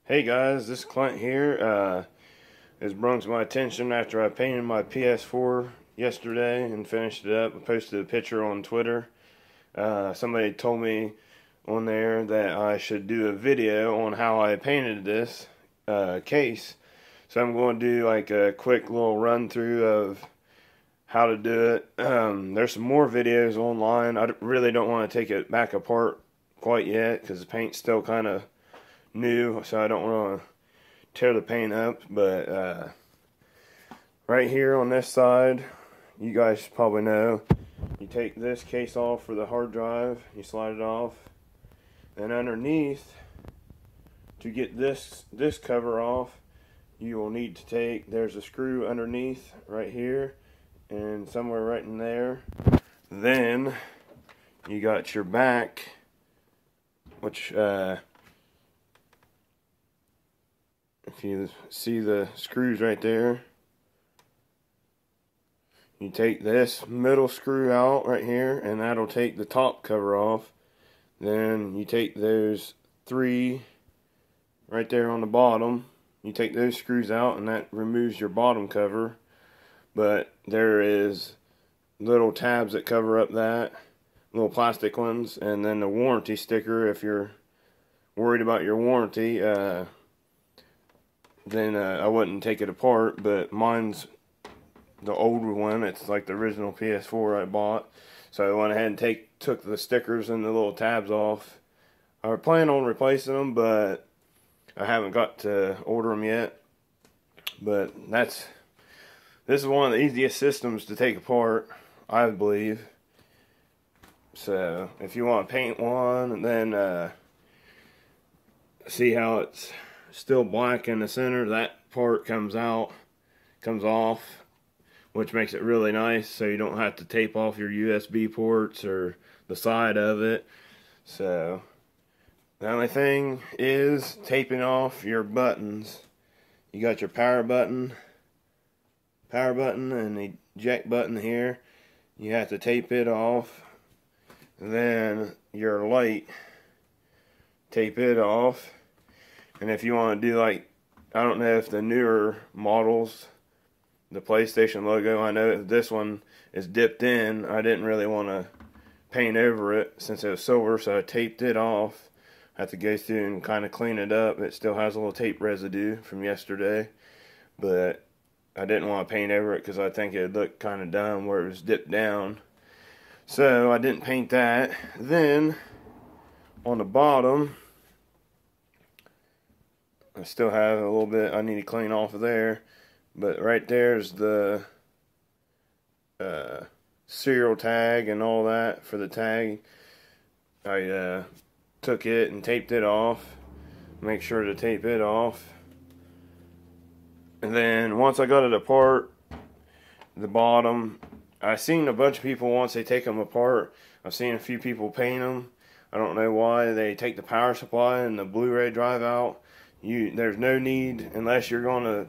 Hey guys, this is Clint here. It's brought to my attention after I painted my PS4 yesterday and finished it up. I posted a picture on Twitter. Somebody told me on there that I should do a video on how I painted this case. So I'm going to do like a quick little run through of how to do it. There's some more videos online. I really don't want to take it back apart quite yet because the paint's still kind of new, so I don't want to tear the paint up. But right here on this side, you guys probably know, you take this case off for the hard drive, you slide it off, and underneath, to get this cover off, you will need to take, there's a screw underneath right here and somewhere right in there. Then you got your back, which if you see the screws right there, you take this middle screw out right here, and that'll take the top cover off. Then you take those three right there on the bottom, you take those screws out, and that removes your bottom cover. But there is little tabs that cover up that, little plastic ones, and then the warranty sticker if you're worried about your warranty. Then I wouldn't take it apart, but mine's the older one. It's like the original PS4 I bought. So I went ahead and took the stickers and the little tabs off. I was planning on replacing them, but I haven't got to order them yet. But this is one of the easiest systems to take apart, I believe. So if you want to paint one, and then see how it's still black in the center, that part comes off, which makes it really nice, so you don't have to tape off your USB ports or the side of it. So the only thing is taping off your buttons. You got your power button and the eject button here. You have to tape it off. Then your light, tape it off. And if you want to do, like, I don't know if the newer models, the PlayStation logo, I know this one is dipped in. I didn't really want to paint over it since it was silver, so I taped it off. I have to go through and kind of clean it up. It still has a little tape residue from yesterday, but I didn't want to paint over it because I think it looked kind of dumb where it was dipped down. So I didn't paint that. Then on the bottom, I still have a little bit I need to clean off of there, but right there's the serial tag and all that for the tag. I took it and taped it off. Make sure to tape it off. And then once I got it apart, the bottom, I've seen a bunch of people once they take them apart. I've seen a few people paint them. I don't know why. They take the power supply and the Blu-ray drive out. There's no need, unless you're going to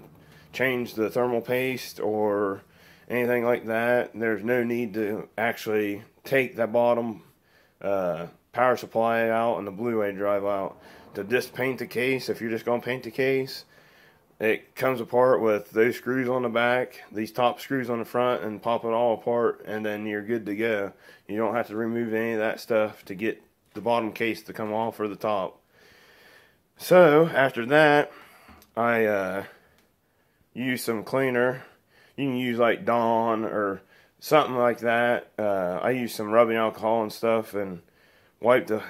change the thermal paste or anything like that, there's no need to actually take that bottom power supply out and the Blu-ray drive out to just paint the case. If you're just going to paint the case, it comes apart with those screws on the back, these top screws on the front, and pop it all apart, and then you're good to go. You don't have to remove any of that stuff to get the bottom case to come off or the top. So after that, I use some cleaner. You can use like Dawn or something like that. I use some rubbing alcohol and stuff and wipe the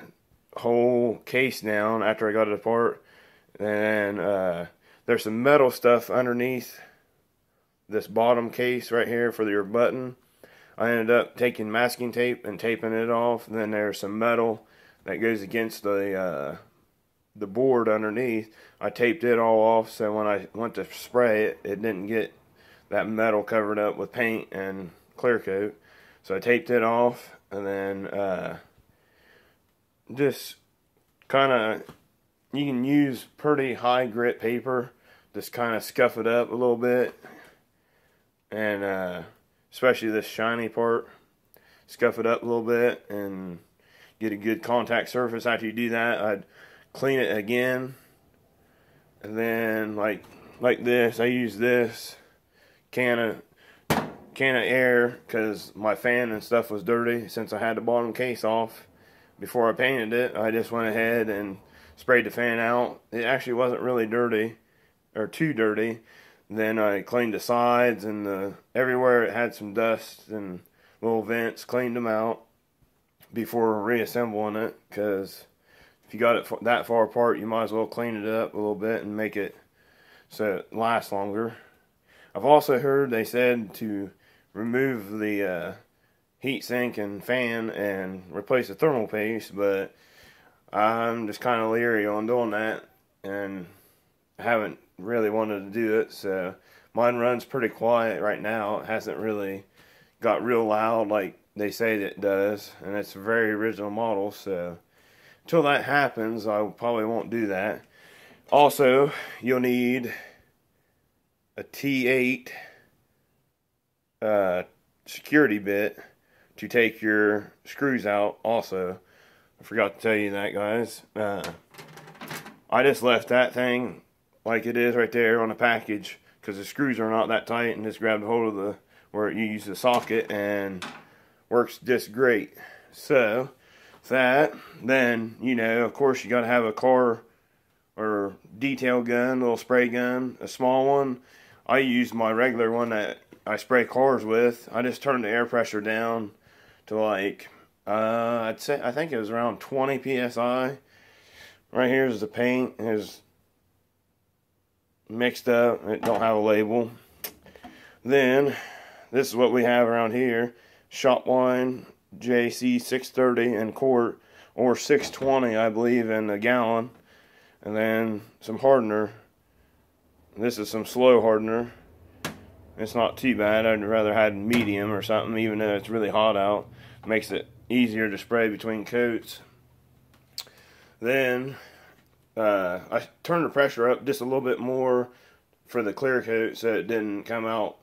whole case down after I got it apart. And there's some metal stuff underneath this bottom case right here for your button. I ended up taking masking tape and taping it off. And then there's some metal that goes against the board underneath. I taped it all off, so when I went to spray it, it didn't get that metal covered up with paint and clear coat. So I taped it off, and then just kind of, you can use pretty high grit paper, just kind of scuff it up a little bit, and especially this shiny part, scuff it up a little bit and get a good contact surface. After you do that, I'd clean it again And then like this, I use this can of air because my fan and stuff was dirty. Since I had the bottom case off before I painted it, I just went ahead and sprayed the fan out. It actually wasn't really dirty or too dirty. Then I cleaned the sides and everywhere it had some dust and little vents, cleaned them out before reassembling it, because if you got it that far apart, you might as well clean it up a little bit and make it so it lasts longer. I've also heard they said to remove the heat sink and fan and replace the thermal paste, but I'm just kind of leery on doing that, and I haven't really wanted to do it. So mine runs pretty quiet right now. It hasn't really got real loud like they say that it does, and it's a very original model. So until that happens, I probably won't do that. Also, you'll need a T8 security bit to take your screws out. Also, I forgot to tell you that, guys. I just left that thing like it is right there on the package because the screws are not that tight, and just grabbed a hold of the where you use the socket and works just great. So that, then, you know, of course you got to have a car or detail gun, little spray gun, a small one. I use my regular one that I spray cars with. I just turned the air pressure down to like I think it was around 20 psi. Right here is the paint. It's mixed up. It don't have a label. Then this is what we have around here: shop wine, JC 630 in quart, or 620 I believe in a gallon. And then some hardener. This is some slow hardener. It's not too bad. I'd rather had medium or something, even though it's really hot out. Makes it easier to spray between coats. Then I turned the pressure up just a little bit more for the clear coat so it didn't come out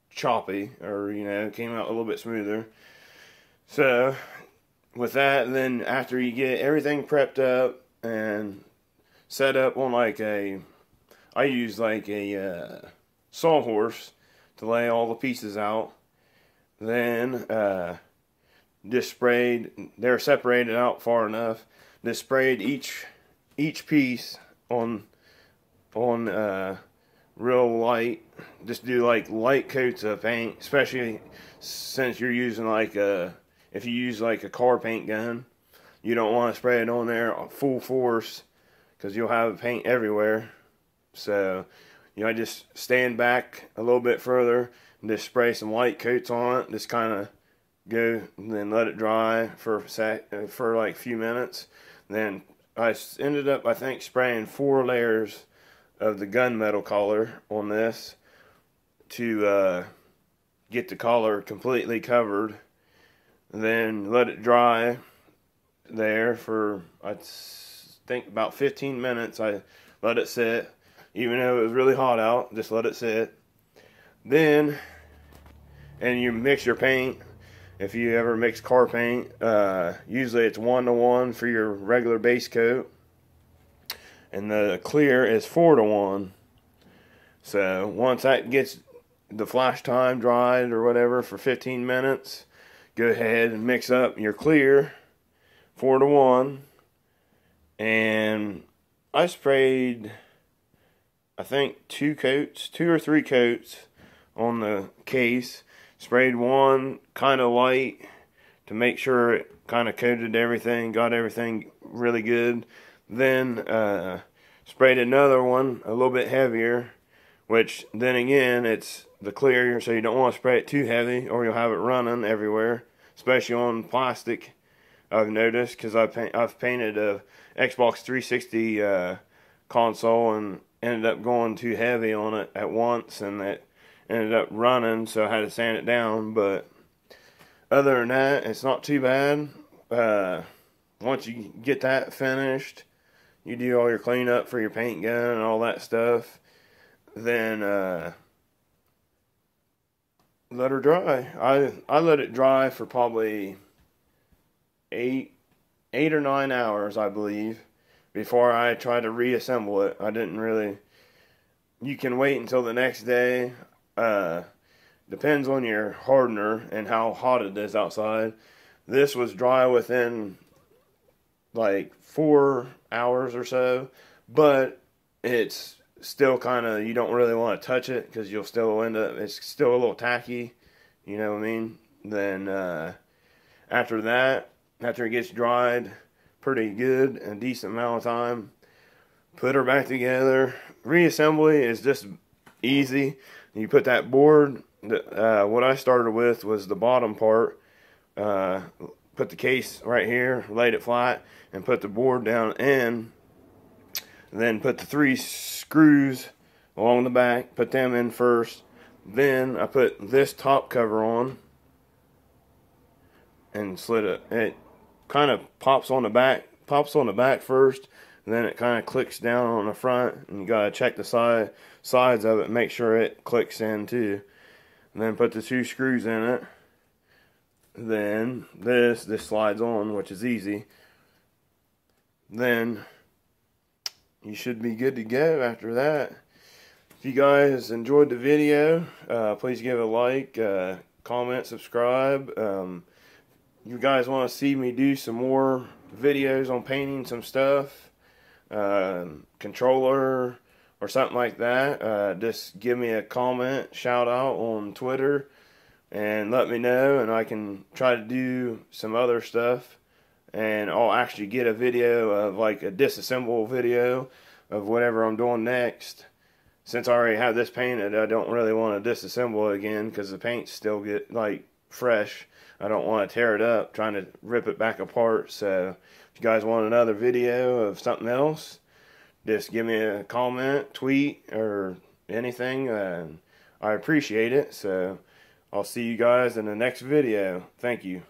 choppy, or, you know, it came out a little bit smoother. So with that, then after you get everything prepped up and set up on like I use like a sawhorse to lay all the pieces out. Then just sprayed, they're separated out far enough. Just sprayed each piece on real light. Just do like light coats of paint, especially since you're using like if you use like a car paint gun, you don't want to spray it on there full force because you'll have paint everywhere. So, you know, I just stand back a little bit further and just spray some light coats on it. Just kind of go and then let it dry for like a few minutes. Then I ended up, I think, spraying 4 layers of the gunmetal color on this to get the collar completely covered. And then let it dry there for, I think, about 15 minutes. I let it sit. Even though it was really hot out, just let it sit. Then, and you mix your paint. If you ever mix car paint, usually it's 1-to-1 for your regular base coat, and the clear is 4-to-1. So once that gets the flash time dried or whatever for 15 minutes, go ahead and mix up your clear 4-to-1. And I sprayed, I think, 2 or 3 coats on the case. Sprayed one kind of light to make sure it kind of coated everything, got everything really good. Then sprayed another one a little bit heavier, which then again, it's the clear, so you don't want to spray it too heavy or you'll have it running everywhere, especially on plastic. I've noticed, because I've painted a Xbox 360 console and ended up going too heavy on it at once, and it ended up running, so I had to sand it down. But other than that, it's not too bad. Once you get that finished, you do all your cleanup for your paint gun and all that stuff, then let her dry. I let it dry for probably 8 or 9 hours, I believe, before I try to reassemble it. I didn't really. You can wait until the next day. Depends on your hardener and how hot it is outside. This was dry within like 4 hours or so, but it's still kind of, you don't really want to touch it because you'll still end up, it's still a little tacky, you know what I mean? Then after that, after it gets dried pretty good, a decent amount of time, put her back together. Reassembly is just easy. You put that board, what I started with was the bottom part, put the case right here, laid it flat, and put the board down in, then put the 3 screws along the back, put them in first, then I put this top cover on and slid it. It kind of pops on the back first, and then it kind of clicks down on the front, and you gotta check the sides of it, make sure it clicks in too, and then put the 2 screws in it. Then this slides on, which is easy. Then you should be good to go after that. If you guys enjoyed the video, please give a like, comment, subscribe. You guys want to see me do some more videos on painting some stuff, controller or something like that, just give me a comment, shout out on Twitter, and let me know, and I can try to do some other stuff. And I'll actually get a video of like a disassemble video of whatever I'm doing next. Since I already have this painted, I don't really want to disassemble it again because the paint's still get like fresh. I don't want to tear it up trying to rip it back apart. So if you guys want another video of something else, just give me a comment, tweet, or anything, and I appreciate it. So I'll see you guys in the next video. Thank you.